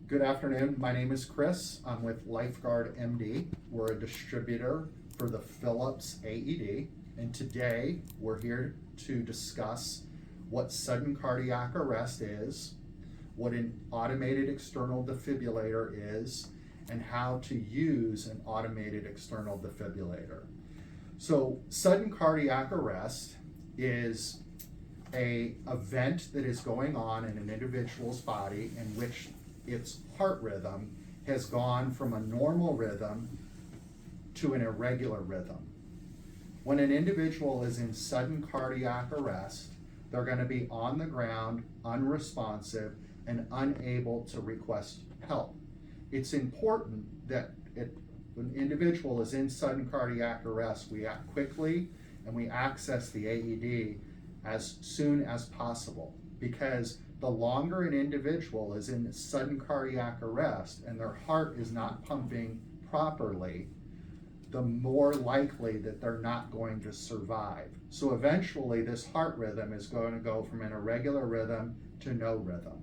Good afternoon. My name is Chris. I'm with Lifeguard MD. We're a distributor for the Phillips AED, and today we're here to discuss what sudden cardiac arrest is, what an automated external defibrillator is, and how to use an automated external defibrillator. So sudden cardiac arrest is an event that is going on in an individual's body in which its heart rhythm has gone from a normal rhythm to an irregular rhythm. When an individual is in sudden cardiac arrest, they're going to be on the ground, unresponsive, and unable to request help. It's important that when an individual is in sudden cardiac arrest, we act quickly and we access the AED as soon as possible, because the longer an individual is in sudden cardiac arrest and their heart is not pumping properly, the more likely that they're not going to survive. So eventually this heart rhythm is going to go from an irregular rhythm to no rhythm.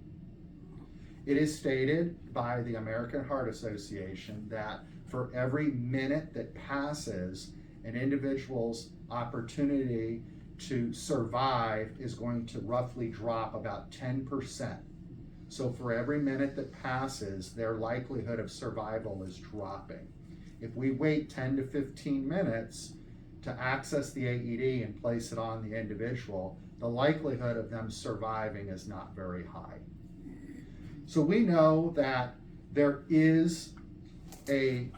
It is stated by the American Heart Association that for every minute that passes, an individual's opportunity to survive is going to roughly drop about 10%. So for every minute that passes, their likelihood of survival is dropping. If we wait 10 to 15 minutes to access the AED and place it on the individual, the likelihood of them surviving is not very high. So we know that there is an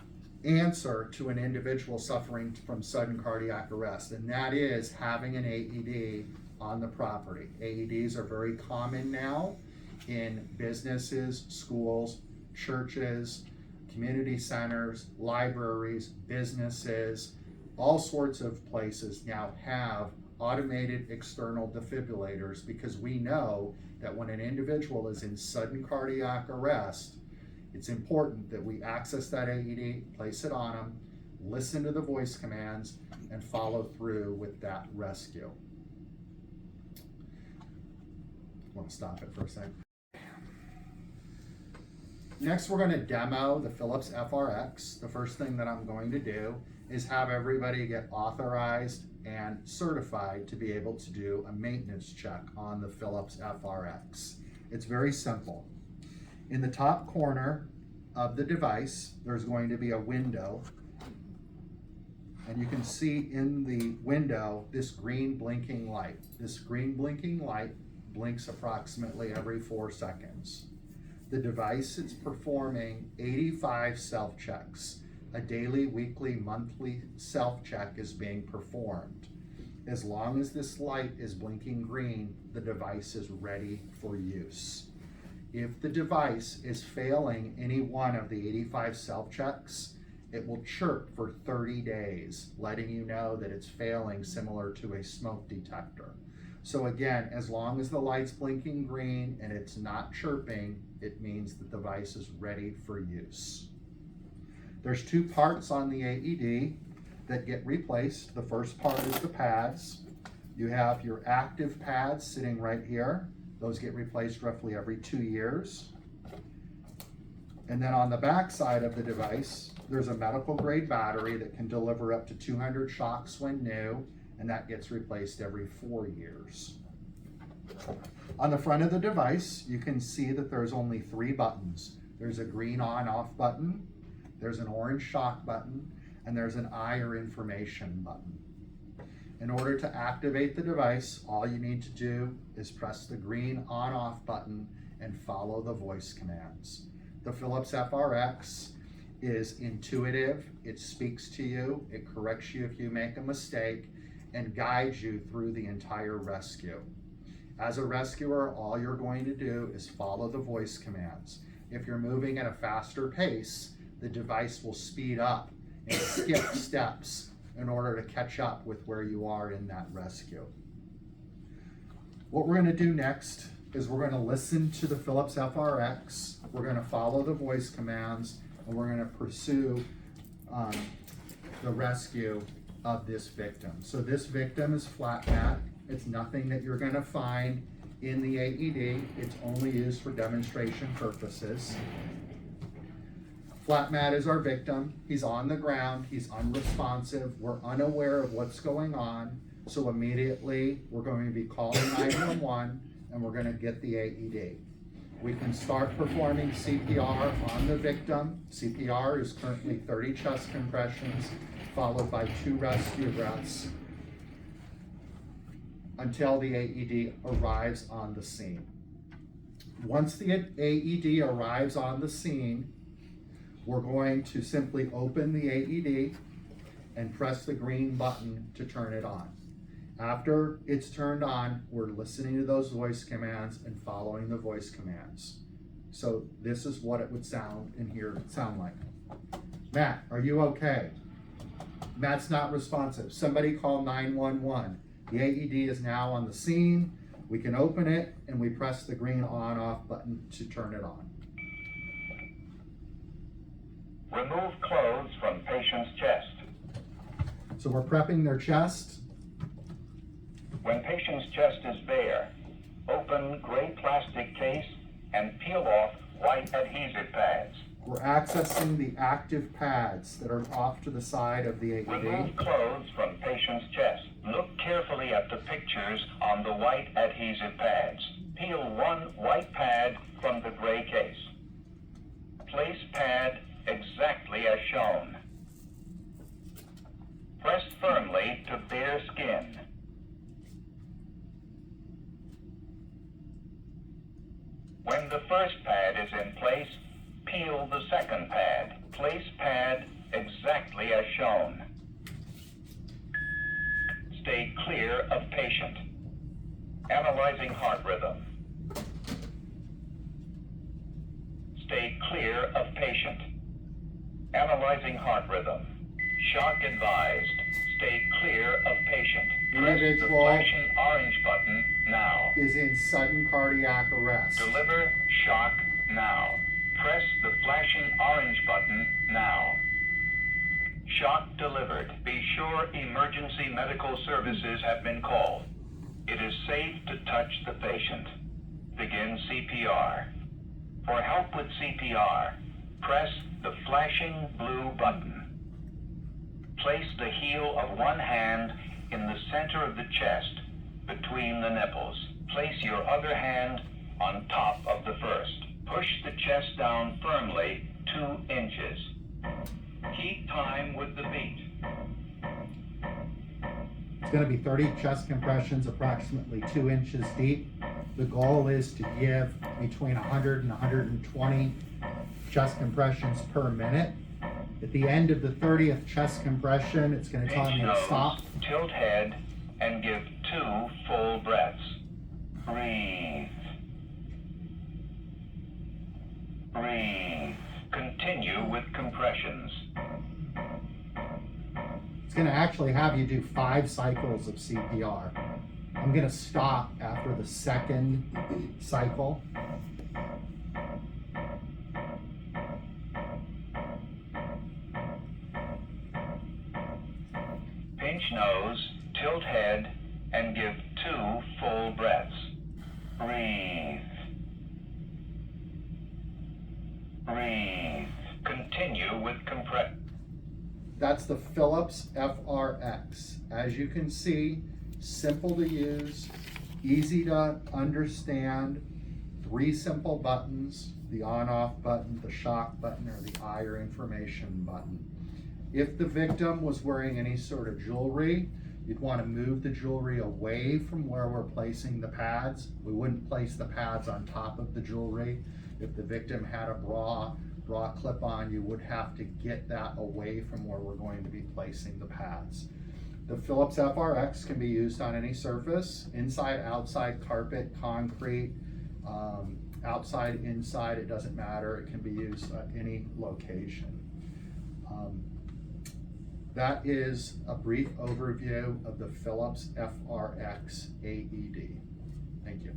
answer to an individual suffering from sudden cardiac arrest, and that is having an AED on the property. AEDs are very common now in businesses, schools, churches, community centers, libraries, businesses. All sorts of places now have automated external defibrillators, because we know that when an individual is in sudden cardiac arrest, it's important that we access that AED, place it on them, listen to the voice commands, and follow through with that rescue. I want to stop it for a second. Next, we're going to demo the Phillips FRX. The first thing that I'm going to do is have everybody get authorized and certified to be able to do a maintenance check on the Phillips FRX. It's very simple. In the top corner of the device, there's going to be a window, and you can see in the window this green blinking light. This green blinking light blinks approximately every 4 seconds. The device is performing 85 self-checks. A daily, weekly, monthly self-check is being performed. As long as this light is blinking green, the device is ready for use. If the device is failing any one of the 85 self-checks, it will chirp for 30 days, letting you know that it's failing, similar to a smoke detector. So again, as long as the light's blinking green and it's not chirping, it means the device is ready for use. There's 2 parts on the AED that get replaced. The first part is the pads. You have your active pads sitting right here. Those get replaced roughly every 2 years. And then on the back side of the device, there's a medical grade battery that can deliver up to 200 shocks when new, and that gets replaced every 4 years. On the front of the device, you can see that there's only 3 buttons. There's a green on-off button, there's an orange shock button, and there's an eye or information button. In order to activate the device, all you need to do is press the green on-off button and follow the voice commands. The Phillips FRX is intuitive. It speaks to you, it corrects you if you make a mistake, and guides you through the entire rescue. As a rescuer, all you're going to do is follow the voice commands. If you're moving at a faster pace, the device will speed up and skip steps in order to catch up with where you are in that rescue. What we're going to do next is we're going to listen to the Phillips FRX, we're going to follow the voice commands, and we're going to pursue the rescue of this victim. So this victim is flat mat. It's nothing that you're going to find in the AED. It's only used for demonstration purposes. Flat mat is our victim. He's on the ground, he's unresponsive, we're unaware of what's going on. So immediately we're going to be calling 911 and we're going to get the AED. We can start performing CPR on the victim. CPR is currently 30 chest compressions followed by 2 rescue breaths until the AED arrives on the scene. Once the AED arrives on the scene, we're going to simply open the AED and press the green button to turn it on. After it's turned on, we're listening to those voice commands and following the voice commands. So this is what it would sound like. Matt, are you okay? Matt's not responsive. Somebody call 911. The AED is now on the scene. We can open it and we press the green on/off button to turn it on. Remove clothes from patient's chest. So we're prepping their chest. When patient's chest is bare, open gray plastic case and peel off white adhesive pads. We're accessing the active pads that are off to the side of the AED. Remove clothes from patient's chest. Look carefully at the pictures on the white adhesive pads. Peel one white pad from the gray case. Place pad exactly as shown. Press firmly to bare skin. When the first pad is in place, peel the second pad. Place pad exactly as shown. Stay clear of patient. Analyzing heart rhythm. Stay clear of patient. Analyzing heart rhythm. Shock advised. Stay clear of patient. Press the flashing orange button now. Is in sudden cardiac arrest. Deliver shock now. Press the flashing orange button now. Shock delivered. Be sure emergency medical services have been called. It is safe to touch the patient. Begin CPR. For help with CPR, press the flashing blue button. Place the heel of one hand in the center of the chest, between the nipples. Place your other hand on top of the first. Push the chest down firmly 2 inches. Keep time with the beat. It's going to be 30 chest compressions, approximately 2 inches deep. The goal is to give between 100 and 120 chest compressions per minute. At the end of the 30th chest compression, it's going to tell me to stop. Tilt head and give 2 full breaths. Breathe. Breathe. Continue with compressions. It's going to actually have you do 5 cycles of CPR. I'm going to stop after the second cycle. Pinch nose, tilt head, and give 2 full breaths. Breathe. Breathe. Continue with compress. That's the Phillips FRX. As you can see, simple to use, easy to understand, 3 simple buttons, the on/off button, the shock button, or the eye or information button. If the victim was wearing any sort of jewelry, you'd want to move the jewelry away from where we're placing the pads. We wouldn't place the pads on top of the jewelry. If the victim had a bra clip on, you would have to get that away from where we're going to be placing the pads. The Phillips FRX can be used on any surface, inside, outside, carpet, concrete, outside, inside, it doesn't matter. It can be used at any location. That is a brief overview of the Phillips FRX AED. Thank you.